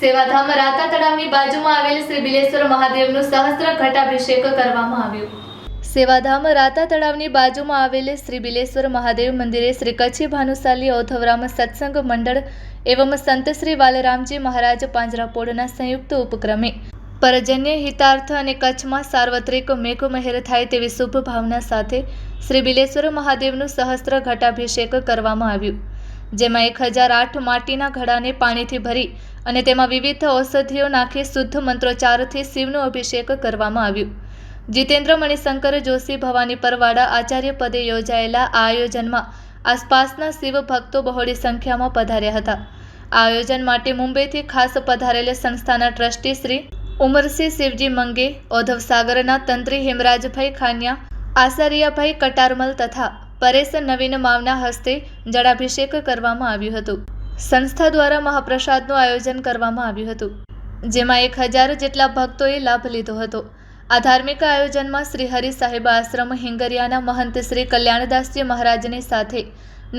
સેવાધામ રાતા તળાવની બાજુમાં આવેલ શ્રી બિલેશ્વર મહાદેવનું સહસ્ત્ર ઘટાભિષેક કરવામાં આવ્યો। સેવાધામ રાતા તળાવની બાજુમાં આવેલ શ્રી બિલેશ્વર મહાદેવ મંદિરે શ્રી કચ્છી ભાનુશાલી ઔથવરામ સત્સંગ મંડળ એવं સંત શ્રી વાલરામજી મહારાજ પાંજરાપોળના સંયુક્ત ઉપક્રમે પરજન્ય હિતાર્થ અને કચ્છમાં સાર્વત્રિક મેઘમહેર થાય તેવી શુભ ભાવના સાથે શ્રી બિલેશ્વર મહાદેવનું સહસ્ત્ર ઘટાભિષેક કરવામાં આવ્યું, જેમાં 1008 માટીના ઘડાને પાણીથી ભરી અને તેમાં વિવિધ ઔષધિઓ નાખી શુદ્ધ મંત્રોચ્ચારથી શિવનો અભિષેક કરવામાં આવ્યું। જીતેન્દ્ર મણિશંકર જોશી ભવાની પરવાડા આચાર્ય પદે યોજાયેલા આ આયોજનમાં આસપાસના શિવ ભક્તો બહોળી સંખ્યામાં પધાર્યા હતા। આ આયોજન માટે મુંબઈથી ખાસ પધારેલ સંસ્થાના ટ્રસ્ટી શ્રી ઉમરસિંહ શિવજી મંગે, ઓધવસાગરના તંત્રી હેમરાજભાઈ ખાનિયા, આસારિયાભાઈ કટારમલ તથા પરેશ નવીન માવના હસ્તે જળાભિષેક કરવામાં આવ્યું હતું। સંસ્થા દ્વારા મહાપ્રસાદનું આયોજન કરવામાં આવ્યું હતું, જેમાં 1000 જેટલા ભક્તોએ લાભ લીધો હતો। આ ધાર્મિક આયોજનમાં શ્રી હરિ સાહેબ આશ્રમ હિંગરિયાના મહંત શ્રી કલ્યાણદાસજી મહારાજની સાથે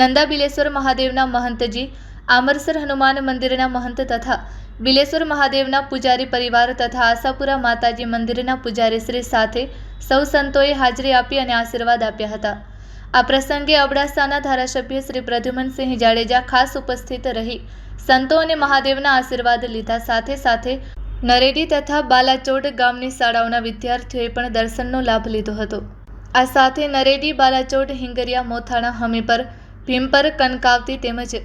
નંદા બિલેશ્વર મહાદેવના મહંતજી, આમરસર હનુમાન મંદિરના મહંત તથા બિલેશ્વર મહાદેવના પૂજારી પરિવાર તથા આશાપુરા માતાજી મંદિરના પૂજારી શ્રી સાથે સૌ સંતોએ હાજરી આપી અને આશીર્વાદ આપ્યા હતા। આ પ્રસંગે અબડાસાના ધારાસભ્ય શ્રી પ્રદ્યુમનસિંહ જાડેજા ખાસ ઉપસ્થિત રહી સંતો અને મહાદેવના આશીર્વાદ લીધા। સાથે સાથે નરેડી તથા બાલાચોડ ગામની શાળાઓના વિદ્યાર્થીઓએ પણ દર્શનનો લાભ લીધો હતો। આ સાથે નરેડી, બાલાચોડ, હિંગરિયા, મોથાણા, હમીપર, ભીમપર, કનકાવતી તેમજ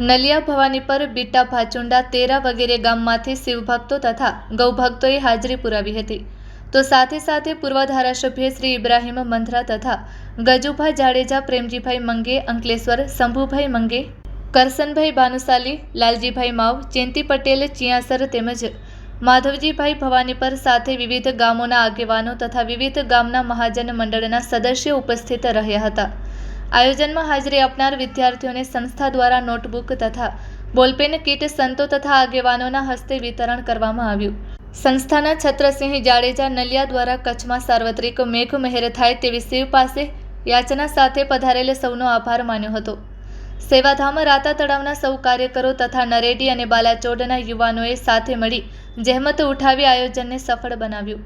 નલિયા ભવાનીપર, બીટા, ભાચુંડા, તેરા વગેરે ગામમાંથી શિવભક્તો તથા ગૌભક્તોએ હાજરી પુરાવી હતી। તો સાથે સાથે પૂર્વ ધારાસભ્ય શ્રી ઇબ્રાહીમ મંથરા તથા ગજુભા જાડેજા, પ્રેમજીભાઈ મંગે, અંકલેશ્વર, શંભુભાઈ મંગે, કરસનભાઈ ભાનુશાલી, લાલજીભાઈ માવ, ચેન્તી પટેલ, ચિયાસર તેમજ માધવજીભાઈ ભવાનીપર સાથે વિવિધ ગામોના આગેવાનો તથા વિવિધ ગામના મહાજન મંડળના સદસ્યો ઉપસ્થિત રહ્યા હતા। આયોજનમાં હાજરી આપનાર વિદ્યાર્થીઓને સંસ્થા દ્વારા નોટબુક તથા બોલપેન કીટ સંતો તથા આગેવાનોના હસ્તે વિતરણ કરવામાં આવ્યું। સંસ્થાના છત્રસિંહ જાડેજા નલિયા દ્વારા કચ્છમાં સાર્વત્રિક મેઘમહેર થાય તેવી શિવ પાસે યાચના સાથે પધારેલ સૌનો આભાર માન્યો હતો। સેવાધામ રાતા તળાવના સૌ કાર્યકરો તથા નરેડી અને બાલાચોડના યુવાનોએ સાથે મળી જહેમત ઉઠાવી આયોજનને સફળ બનાવ્યું।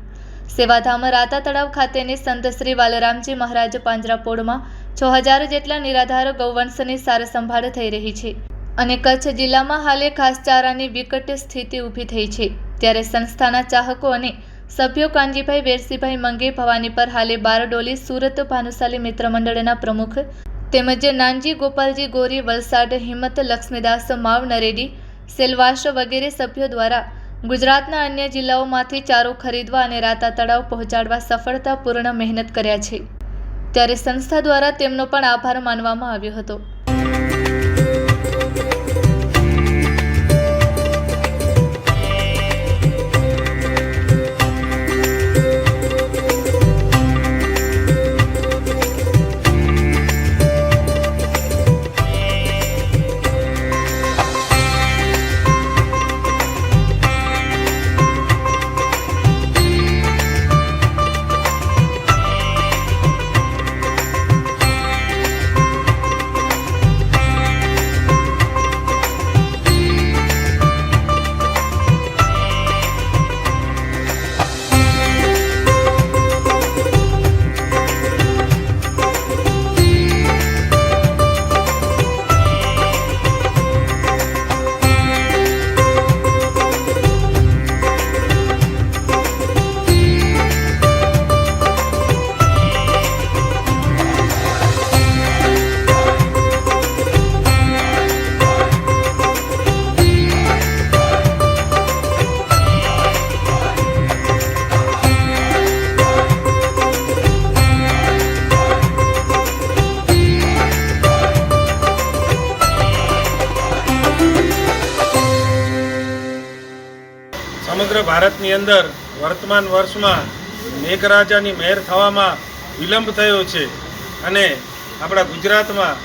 સેવાધામ રાતા તળાવ ખાતેની સંત શ્રી વાલરામજી મહારાજ પાંજરાપોળમાં 6000 જેટલા નિરાધાર ગૌવંશની સાર સંભાળ થઈ રહી છે અને કચ્છ જિલ્લામાં હાલે ઘાસચારાની વિકટ સ્થિતિ ઊભી થઈ છે। ત્યારે સંસ્થાના ચાહકો અને સભ્યો કાનજીભાઈ વેરસીભાઈ મંગે ભવાનીપર, હાલે બારડોલી, સુરત ભાનુશાલી મિત્ર મંડળના પ્રમુખ તેમજ નાનજી ગોપાલજી ગોરી, વલસાડ, હિંમત લક્ષ્મીદાસ માવ, નરેડી, સેલવાસ વગેરે સભ્યો દ્વારા ગુજરાતના અન્ય જિલ્લાઓમાંથી ચારો ખરીદવા અને રાતા તળાવ પહોંચાડવા સફળતાપૂર્ણ મહેનત કર્યા છે। ત્યારે સંસ્થા દ્વારા તેમનો પણ આભાર માનવામાં આવ્યો હતો। સમગ્ર ભારતની અંદર વર્તમાન વર્ષમાં મેઘરાજાની મહેર થવામાં વિલંબ થયો છે અને આપણા ગુજરાતમાં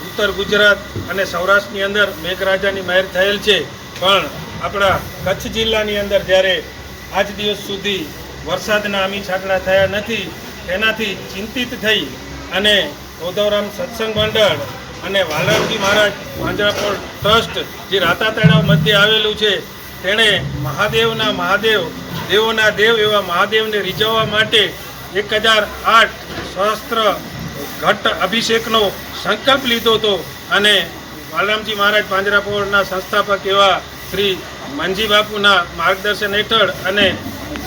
ઉત્તર ગુજરાત અને સૌરાષ્ટ્રની અંદર મેઘરાજાની મહેર થયેલ છે, પણ આપણા કચ્છ જિલ્લાની અંદર જ્યારે આજ દિવસ સુધી વરસાદના આમી છાંટણા થયા નથી, તેનાથી ચિંતિત થઈ અને ઔથવરામ સત્સંગ મંડળ અને વાલરામજી મહારાજ પાંજરાપોળ ટ્રસ્ટ જે રાતા તળાવ મધ્યે આવેલું છે તેણે મહાદેવના મહાદેવ દેવોના દેવ એવા મહાદેવને રીઝવવા માટે 1008 સહસ્ત્ર ઘટ અભિષેકનો સંકલ્પ લીધો હતો અને વાલરામજી મહારાજ પાંજરાપોળના સંસ્થાપક એવા શ્રી માનજી બાપુના માર્ગદર્શન હેઠળ અને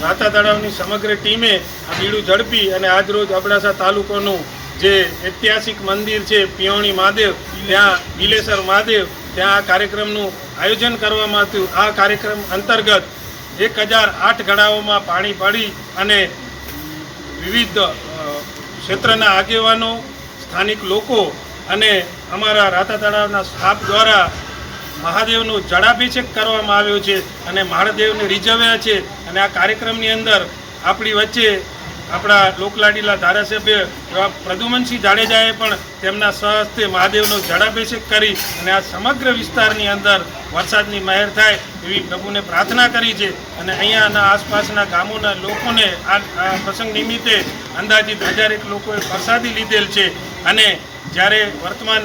રાતા તળાવની સમગ્ર ટીમે આ બીડું ઝડપી અને આજરોજ અબડાસા તાલુકાનું જે ઐતિહાસિક મંદિર છે પિયોણી મહાદેવ, ત્યાં બિલેસર મહાદેવ, ત્યાં આ કાર્યક્રમનું આયોજન કરવામાં આવ્યું. આ કાર્યક્રમ અંતર્ગત 1008 ઘડાઓમાં પાણી પડી અને વિવિધ ક્ષેત્રના આગેવાનો, સ્થાનિક લોકો અને અમારા રાતા તળાવના સ્ટાફ દ્વારા મહાદેવનો જળાભિષેક કરવામાં આવ્યો છે અને મહાદેવને રીઝવ્યા છે. અને આ કાર્યક્રમની અંદર આપણી વચ્ચે આપણા લોકલાડીલા ધારાસભ્ય એવા પ્રદ્યુમનસિંહ જાડેજાએ પણ તેમના સ્વહસ્તે મહાદેવનો જળાભિષેક કરી અને આ સમગ્ર વિસ્તારની અંદર વરસાદની મહેર થાય એવી પ્રભુને પ્રાર્થના કરી છે. અને અહીંયાના આસપાસના ગામોના લોકોને આ પ્રસંગ નિમિત્તે અંદાજિત 1000 લોકોએ પ્રસાદી લીધેલ છે. અને જ્યારે વર્તમાન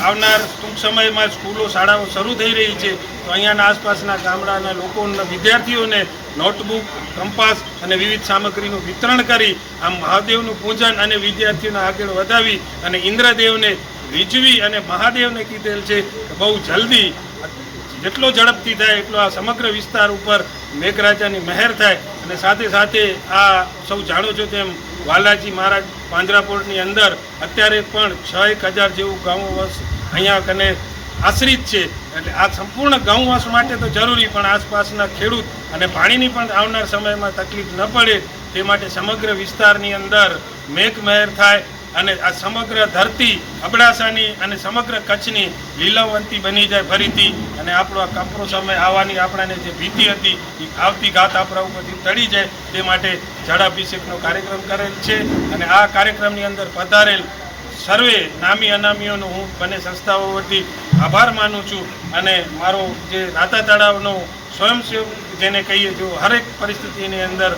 આવનાર ટૂંક સમયમાં સ્કૂલો શાળાઓ શરૂ થઈ રહી છે તો અહીંયાના આસપાસના ગામડાના લોકોના વિદ્યાર્થીઓને નોટબુક, કંપાસ અને વિવિધ સામગ્રીનું વિતરણ કરી આમ મહાદેવનું પૂજન અને વિદ્યાર્થીઓને આગળ વધાવી અને ઇન્દ્રદેવને રીઝવી અને મહાદેવને કીધેલ છે કે બહુ જલ્દી જેટલો ઝડપથી થાય એટલો આ સમગ્ર વિસ્તાર ઉપર મેઘરાજાની મહેર થાય. અને સાથે સાથે આ સૌ જાણો છો તેમ વાલાજી મહારાજ પાંજરાપોળની અંદર અત્યારે પણ 6,000 જેવું ગૌવંશ અહીંયા કને આશ્રિત છે. એટલે આ સંપૂર્ણ ગૌવંશ માટે તો જરૂરી, પણ આસપાસના ખેડૂત અને પાણીની પણ આવનાર સમયમાં તકલીફ ન પડે તે માટે સમગ્ર વિસ્તારની અંદર મેઘ મહેર થાય અને આ સમગ્ર ધરતી અબડાસાની અને સમગ્ર કચ્છની લીલાવંતી બની જાય ફરીથી. અને આપણો આ કપરો સમય આવવાની આપણાને જે ભીતિ હતી એ આવતી ઘાત આપણા ઉપરથી ટળી જાય તે માટે જળાભિષેકનો કાર્યક્રમ કરેલ છે. અને આ કાર્યક્રમની અંદર પધારેલ સર્વે નામી અનામીઓનો હું બંને સંસ્થાઓ વતી આભાર માનું છું. અને મારો જે રાતા તળાવનો સ્વયંસેવક જેને કહીએ જો હરેક પરિસ્થિતિની અંદર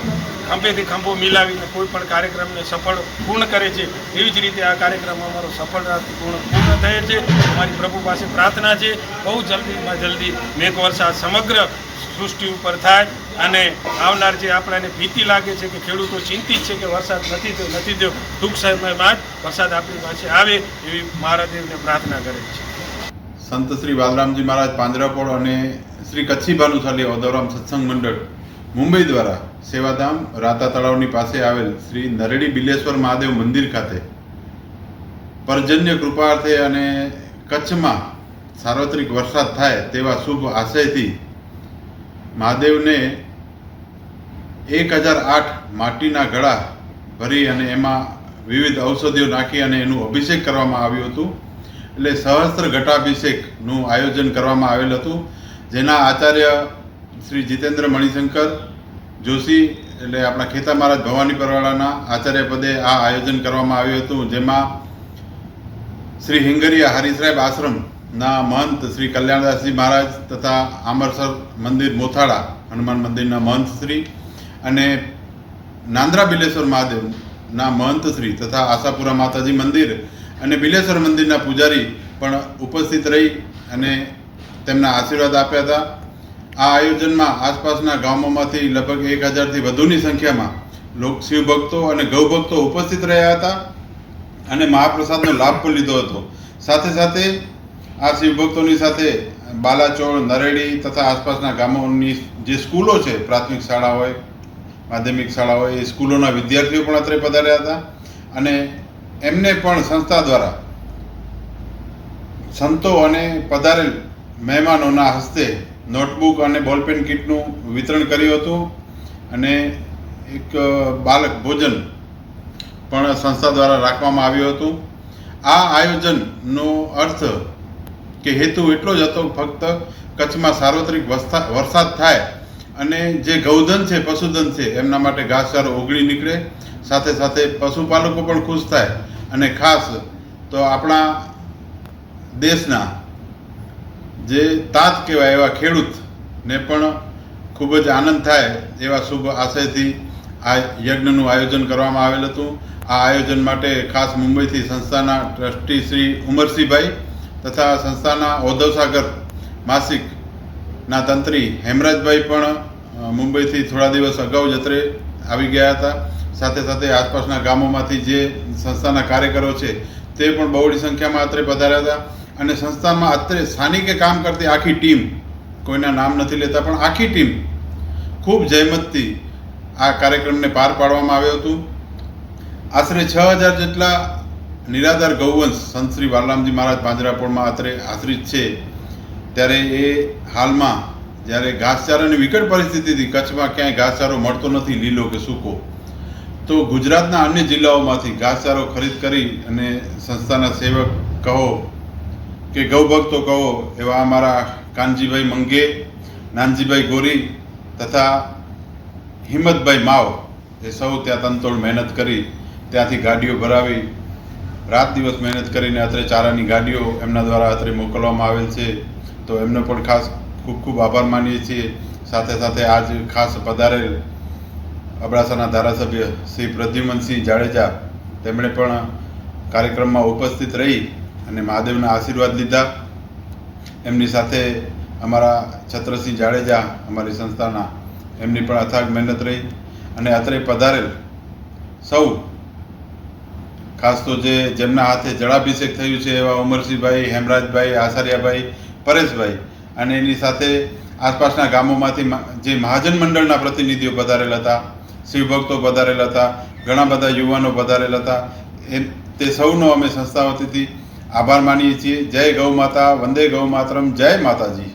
ખંભેથી ખંભો મિલાવીને કોઈ પણ કાર્યક્રમને સફળ પૂર્ણ કરે છે, એવી જ રીતે આ કાર્યક્રમ અમારો સફળતાથી પૂર્ણ થયેલ છે. અમારી પ્રભુ પાસે પ્રાર્થના છે બહુ જલ્દીમાં જલ્દી મેઘવર્ષા સમગ્ર સૃષ્ટિ ઉપર થાય અને આવનાર જે આપણાને ભીતિ લાગે છે કે ખેડૂતો ચિંતિત છે કે વરસાદ નથી થયો, ટૂંક સમયમાં જ વરસાદ આપણી પાસે આવે એવી મહાદેવને પ્રાર્થના કરે છે. સંત શ્રી વાલરામજી મહારાજ પાંજરાપોળ અને શ્રી કચ્છી ભાનુશાલી ઓદવરામ સત્સંગ મંડળ મુંબઈ દ્વારા સેવાધામ રાતા તળાવની પાસે આવેલ શ્રી નરેડી બિલેશ્વર મહાદેવ મંદિર ખાતે પર્જન્ય કૃપાર્થે અને કચ્છમાં સાર્વત્રિક વરસાદ થાય તેવા શુભ આશયથી મહાદેવને 1008 માટીના ઘડા ભરી અને એમાં વિવિધ ઔષધિઓ નાખી અને એનું અભિષેક કરવામાં આવ્યું હતું. એટલે સહસ્ત્ર ઘટાભિષેકનું આયોજન કરવામાં આવેલ હતું, જેના આચાર્ય શ્રી જીતેન્દ્ર મણિશંકર જોશી એટલે આપણા ખેતા મહારાજ ભવાની પરવાળાના આચાર્ય પદે આ આયોજન કરવામાં આવ્યું હતું. જેમાં શ્રી હિંગરિયા હરિસરાય આશ્રમના મહંત શ્રી કલ્યાણદાસજી મહારાજ તથા આમરસર મંદિર મોથાળા હનુમાન મંદિરના મહંત શ્રી અને નાંદ્રા બિલેશ્વર મહાદેવના મહંત શ્રી તથા આશાપુરા માતાજી મંદિર અને બિલેશ્વર મંદિરના પૂજારી પણ ઉપસ્થિત રહી અને તેમના આશીર્વાદ આપ્યા હતા. આ આયોજનમાં આસપાસના ગામોમાંથી લગભગ 1000થી વધુની સંખ્યામાં શિવ ભક્તો અને ગૌ ભક્તો ઉપસ્થિત રહ્યા હતા અને મહાપ્રસાદનો લાભ પણ લીધો હતો. સાથે સાથે આ શિવ ભક્તોની સાથે બાલાચોળ, નરેડી તથા આસપાસના ગામોની જે સ્કૂલો છે, પ્રાથમિક શાળા હોય, માધ્યમિક શાળા હોય, એ સ્કૂલોના વિદ્યાર્થીઓ પણ અત્રે પધાર્યા હતા અને એમને પણ સંસ્થા દ્વારા સંતો અને પધારેલ મહેમાનોના હસ્તે નોટબુક અને બોલપેન કીટનું વિતરણ કર્યું હતું અને એક બાલક ભોજન પણ સંસ્થા દ્વારા રાખવામાં આવ્યું હતું. આ આયોજનનો અર્થ કે હેતુ એટલો જ હતો, ફક્ત કચ્છમાં સાર્વત્રિક વરસાદ થાય અને જે ગૌધન છે, પશુધન છે, એમના માટે ઘાસચારો ઓગળી નીકળે, સાથે સાથે પશુપાલકો પણ ખુશ થાય અને ખાસ તો આપણા દેશના જે તાત કહેવાય એવા ખેડૂતને પણ ખૂબ જ આનંદ થાય એવા શુભ આશયથી આ યજ્ઞનું આયોજન કરવામાં આવેલ હતું. આ આયોજન માટે ખાસ મુંબઈથી સંસ્થાના ટ્રસ્ટી શ્રી ઉમરસિંહભાઈ તથા સંસ્થાના ઓધવસાગર માસિક ના તંત્રી હેમરાજભાઈ પણ મુંબઈથી થોડા દિવસ અગાઉ જ અત્રે આવી ગયા હતા. સાથે સાથે આસપાસના ગામોમાંથી જે સંસ્થાના કાર્યકરો છે તે પણ બહોળી સંખ્યામાં અત્રે પધાર્યા હતા. અને સંસ્થામાં અત્રે સ્થાનિકે કામ કરતી આખી ટીમ, કોઈના નામ નથી લેતા પણ આખી ટીમ ખૂબ જહેમતથી આ કાર્યક્રમને પાર પાડવામાં આવ્યું હતું. આશરે 6000 જેટલા નિરાધાર ગૌવંશ સંત શ્રી વાલારામજી મહારાજ પાંજરાપોળમાં અત્રે આશ્રિત છે. ત્યારે એ હાલમાં જ્યારે ઘાસચારાની વિકટ પરિસ્થિતિથી કચ્છમાં ક્યાંય ઘાસચારો મળતો નથી, લીલો કે સૂકો, તો ગુજરાતના અન્ય જિલ્લાઓમાંથી ઘાસચારો ખરીદ કરી અને સંસ્થાના સેવક કહો કે ગૌભક્તો કહો એવા અમારા કાનજીભાઈ મંગે, નાનજીભાઈ ગોરી તથા હિંમતભાઈ માવ એ સૌ ત્યાં તનતોડ મહેનત કરી ત્યાંથી ગાડીઓ ભરાવી રાત દિવસ મહેનત કરીને અત્રે ચારાની ગાડીઓ એમના દ્વારા અત્રે મોકલવામાં આવેલ છે. તો એમનો પણ ખાસ ખૂબ ખૂબ આભાર માનીએ છીએ. સાથે સાથે આજ ખાસ પધારેલ અબડાસાના ધારાસભ્ય શ્રી પ્રદ્યુમનસિંહ જાડેજા, તેમણે પણ કાર્યક્રમમાં ઉપસ્થિત રહી અને મહાદેવના આશીર્વાદ લીધા. એમની સાથે અમારા છત્રસિંહ જાડેજા, અમારી સંસ્થાના, એમની પણ અથાગ મહેનત રહી. અને અત્રે પધારેલ સૌ, ખાસ તો જેમના હાથે જળાભિષેક થયું છે એવા ઉમરસિંહભાઈ, હેમરાજભાઈ, આસારિયાભાઈ, પરેશભાઈ, અને એની સાથે આસપાસના ગામોમાંથી જે મહાજન મંડળના પ્રતિનિધિઓ પધારેલ હતા, શિવભક્તો પધારેલ હતા, ઘણા બધા યુવાનો પધારેલ હતા. તે સૌનો અમે સંસ્થા વતીથી આભાર માનીએ છીએ. જય ગૌ માતા, વંદે ગૌ માતરમ, જય માતાજી.